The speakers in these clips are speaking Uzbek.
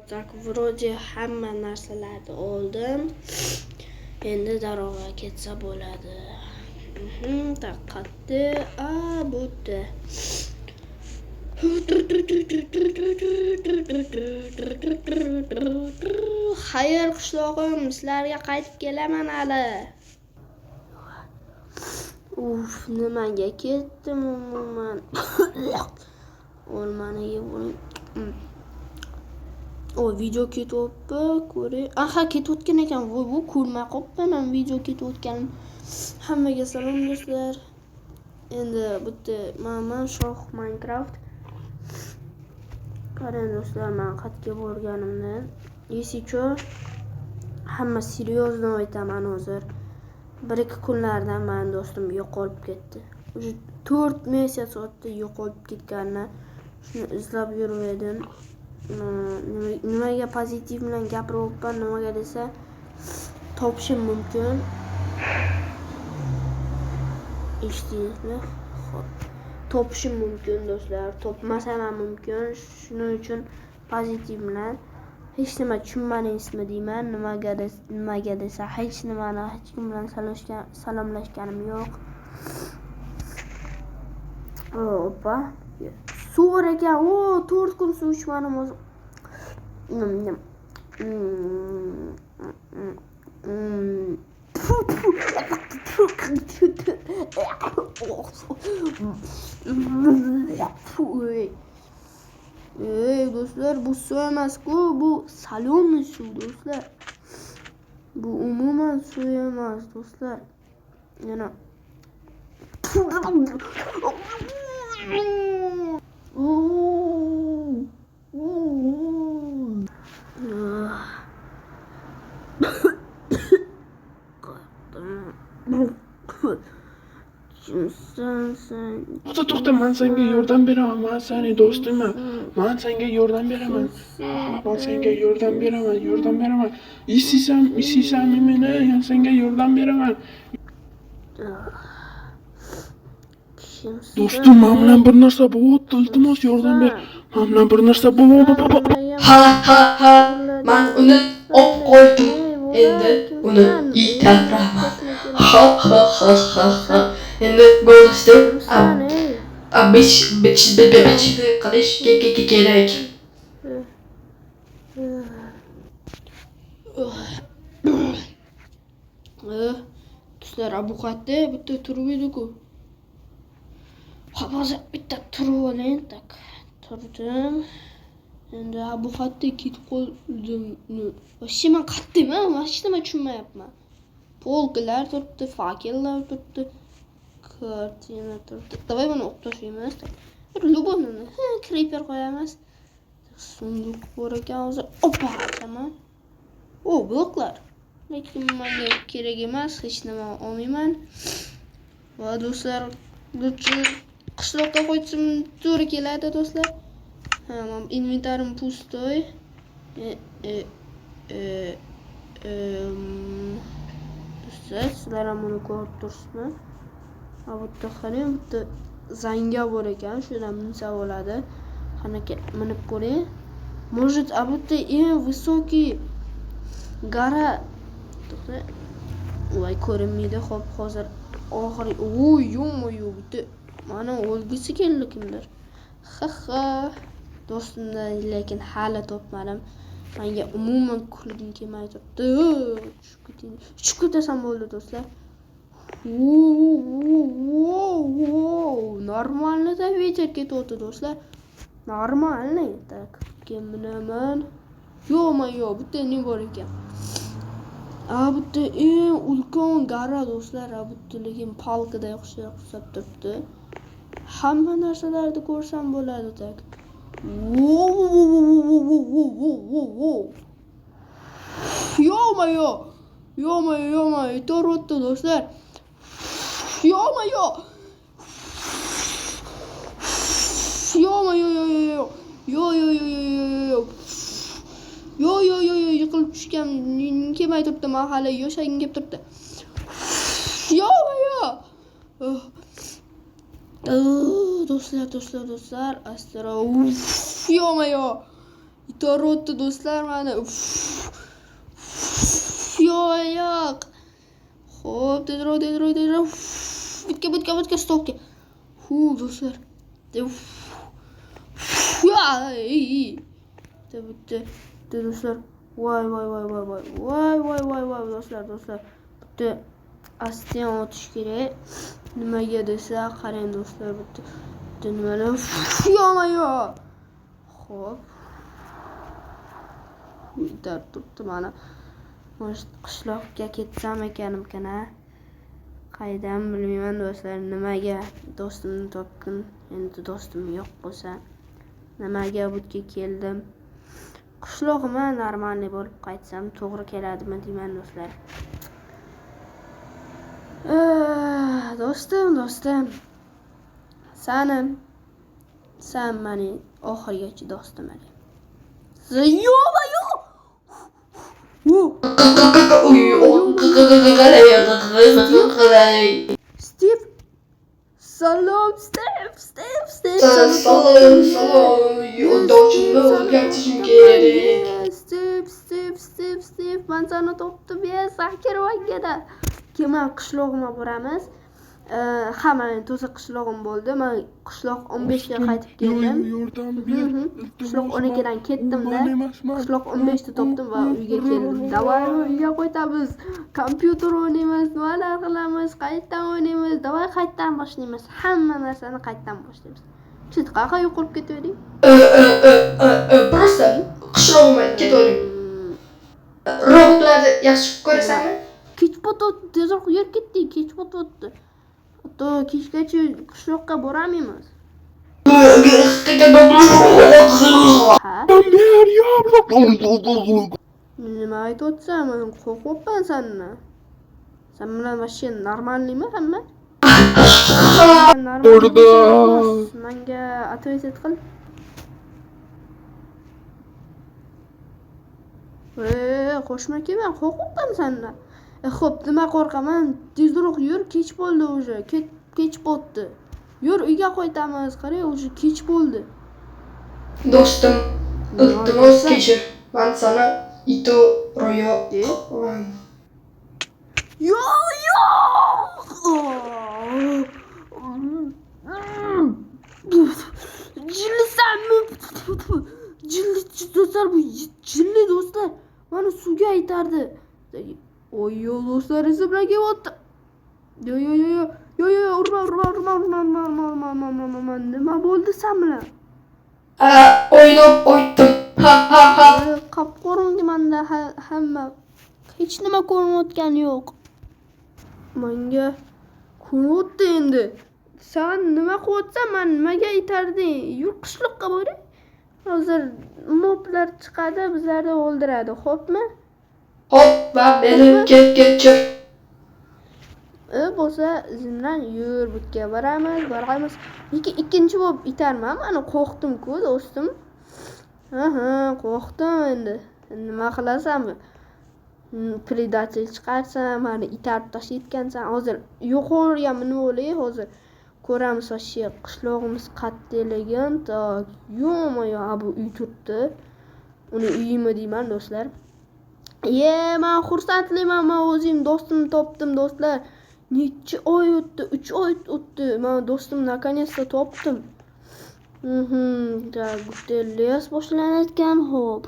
Tak vроде hamma narsalarni oldim. Endi darog'a ketsa bo'ladi. Taqqatdi. Bo'pti. Xayr qishlog'im, sizlarga qaytib kelaman hali. Nimaga ketdim umuman? Olmani yeb oling. Video ketyapti, ko'ring. Ketayotgan ekan. Bu ko'rmay qolibman video ketayotgan. Hammaga salom do'stlar. Endi bitta mana Shoh Minecraft. Qarang do'stlar, men qayerga borganimni. Esicho. Hamma seriozdan aytaman hozir. 1-2 kunlardan men do'stim yo'qolib ketdi. 4 mesyac o'tdi yo'qolib ketganini. Shuni izlab yurgandim. Nimaga pozitiv bilan gapiryapman, nimaga desa topishim mumkin. Eshitdingizmi? Xo'p. Topishim mumkin do'stlar, topmasam ham mumkin. Shuning uchun pozitiv bilan hech nima tushunmadingizmi deyman. Nimaga desa hech nimani hech kim bilan salomlashganim yo'q. Oppa. Suv ekan. 4 kun suv ichmadim o'zim. Do'stlar, bu suv emas-ku, bu salomli suv do'stlar. Bu umuman suv emas do'stlar. Yana To'xta, men senga yordam beraman. Men seni do'stimman. Men senga yordam beraman. Men senga yordam beraman. Ishsizsan meni, men senga yordam beraman. Do'stim, men bilan bir narsa bo'lyapti. Iltimos yordam ber. Men bilan bir narsa bo'lyapti. Ha. Men uni qo'ydim. Endi uni itaraman. Ha. Endi bo'lishdi. Biç qilish kerak. Do'stlar, bu qayerda? Bitta turib edi-ku. Hozir bitta turib oling, tak. Turdim. Endi bu qayerda ketib qoldim. Voshcha men qayerdaman? Hech nima tushunmayapman. Polkalar turibdi, fakellar turibdi. Kartina turibdi. Davay buni o'qib tashlaymiz. Lubonini, creeper qo'yamiz. Sunduq bor ekan hozir. Oppa, tamam. Bloklar. Lekin menga kerak emas, hech nima olmayman. Va do'stlar, qishloqqa qo'ysam to'g'ri keladi do'stlar. Men inventarim pustoy. Do'stlar, sizlar ham buni ko'rib turibsizmi? Bu yerda qarang, bitta zanga bor ekan, shundan minsa bo'ladi. Qani minib ko'ring. Может, bu yerda eng высокий gora. To'xta. Voy, ko'rinmaydi. Xo'p, hozir oxiri. Yo'q, bitta mana o'lgisi keldi kimdir. Do'stimdan lekin hali topmadim. Menga umuman kulgim kelmay turibdi. Tushib ketasan bo'ldi do'stlar. Normalniy ветер ketyapti do'stlar. Normalniy. Tak, keminaman. Yo'q, bitta ne bor ekan. Bitta eng ulkan gara do'stlar. Bitta lekin palkada o'xshab turibdi. Hamma narsalarni ko'rsam bo'ladi, tak. Yo'q, to'g'ri do'stlar. Yo'q. Yiqilib tushgan kelmay turibdi. Men hali yoshagim kelib turibdi. Yo'q. Do'stlar, astro. Yo'q. Itarotdi do'stlar mana. Yo'q. Xo'p, tezroq. Butka stopga. Do'stlar. Bitta do'stlar. Voy do'stlar. Bitta asta otish kerak. Nimaga desa, qarang do'stlar, bitta nimalar. Yo'q. Xo'p. Uyda turibdi mana. Mana qishloqqa ketsam ekanimkan-a. Qaydan bilmayman do'stlar, nimaga do'stimni topdim. Endi do'stim yo'q bo'lsa, nimaga butga keldim. Qishlog'ima normalniy bo'lib qaytsam to'g'ri keladimi deyman do'stlar. Do'stim. Sen meni oxirgacha do'stim eding. Steve. Salom, Steve. Salom. Yoldaşımı o'rgatishim kerak. Steve. Men seni topdim, Sakirvagada. Keyin qishlog'imga boramiz. Mana to'sa qishlog'im bo'ldi. Men qishloq 15 ga qaytib keldim. Yordam ber. Qishloq 12 dan ketdim-da. Qishloq 15 da topdim va uyga keldim. Davay uyga qo'yamiz. Kompyuter o'ynaymiz, nimalar qilamiz, qaytadan o'ynaymiz, davay qaytadan boshlaymiz. Hamma narsani qaytadan boshlaymiz. Siz qayerga yo'qolib ketding? Просто qishlog'imga ketdim. Robotlarni yaxshi ko'rasanmi? Kech bo'tdi, tezroq yurib ketdik, kech bo'tdi. To kechgacha qishloqqa boramaymiz. Nima aytayotsan? Men qo'rqyapman sendan. Sen bilan вообще normalniymi hamma? Menga ответить qil. Qo'shma-ki, men qo'rqyapman sendan. Xo'p, nima qo'rqaman? Tezroq yur, kech bo'ldi уже. Kech bo'ldi. Yur, uyga qo'ytamiz. Qarang, уже kech bo'ldi. Do'stim, iltimos kechir. Men sana ito royo. Do'stlar, bu jilli do'stlar. Mana suvga aytardi. Oy do'stlar, esi bilan kelyapti. Urma. Nima bo'ldi sen bilan? O'ynab o'tdim. Ha. Qop-qorong'i menda hamma. Hech nima ko'rinayotgani yo'q. Menga ko'ryapti endi. Sen nima qilyapsan? Men nimaga aytarding? Yur qishloqqa boring. Hozir moblar chiqadi, bizlarni o'ldiradi, xo'pmi? Hop, va beni kechir. Bo'lsa, izimdan yur, butga boramiz. Ikkinchi bo'lib itarman. Mana qo'rqdim-ku, do'stim. Qo'rqdim endi. Nima qilasan? Predator chiqarsan, meni itarib tashlayotgansan. Hozir yuqoriga minib olay, hozir ko'ramiz вообще qishlog'imiz qattayligin. Yo'q-mo'yo, bu uy turibdi. Uni uyimi deyman, do'stlar. Men xursandliman, men o'zim do'stimni topdim, do'stlar. Necha oy o'tdi? 3 oy o'tdi. Men do'stimni наконец-то topdim. Bitta les boshlanayotgan, xo'p.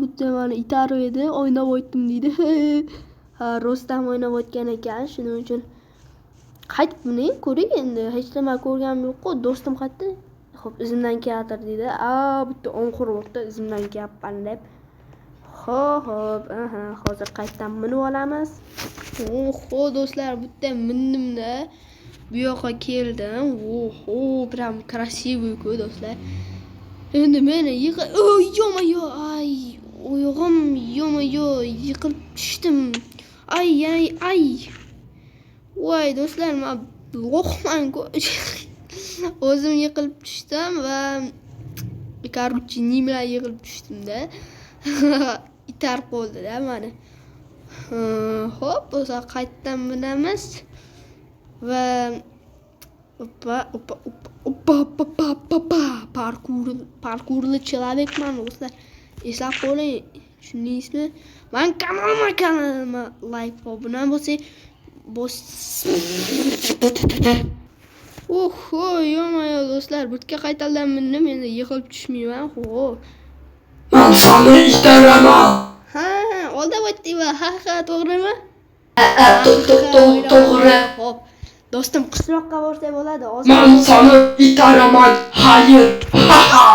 Bitta meni itarib edi, o'ynab o'tdim deydi. Rostam o'ynab o'tgan ekan, shuning uchun qaytib mining, ko'ring endi. Hech nima ko'rganim yo'q-ku, do'stim qaytdi. Xo'p, izimdan keladir deydi. Bitta onqir o'tdi, izimdan kelyapman deb. Xo'p, hozir qaytadan minib olamiz. Do'stlar, bitta mindim-da. Bu yoqqa keldim. Прям красивый-ku do'stlar. Endi meni yo'q-mo'yo, oyog'im yo'q-mo'yo, yiqilib tushdim. Ay. Voy do'stlar, men lo'qman-ku. O'zim yiqilib tushdim va короче, nimlar yiqilib tushdim-da. Itarib qo'ydi-da meni. Xo'p, bo'lsa qaytadan minamiz va Oppa, oppa, oppa, oppa, oppa, oppa, oppa, oppa. Parkurli человекman do'stlar. Eslab qoling. Shuning ismi. Men kanalimga like va obuna bo'lsang, Oho, yo'q-yo'q do'stlar, bitga qaytadan mindim, endi yiqilib tushmayman. Xo'p. Man seni itaraman. Ha, olda o'tdingmi? Ha, to'g'rimi? To'g'ri. Xo'p. Do'stim, qishloqqa borsa bo'ladi. Man seni itaraman. Hayır. Ha ha.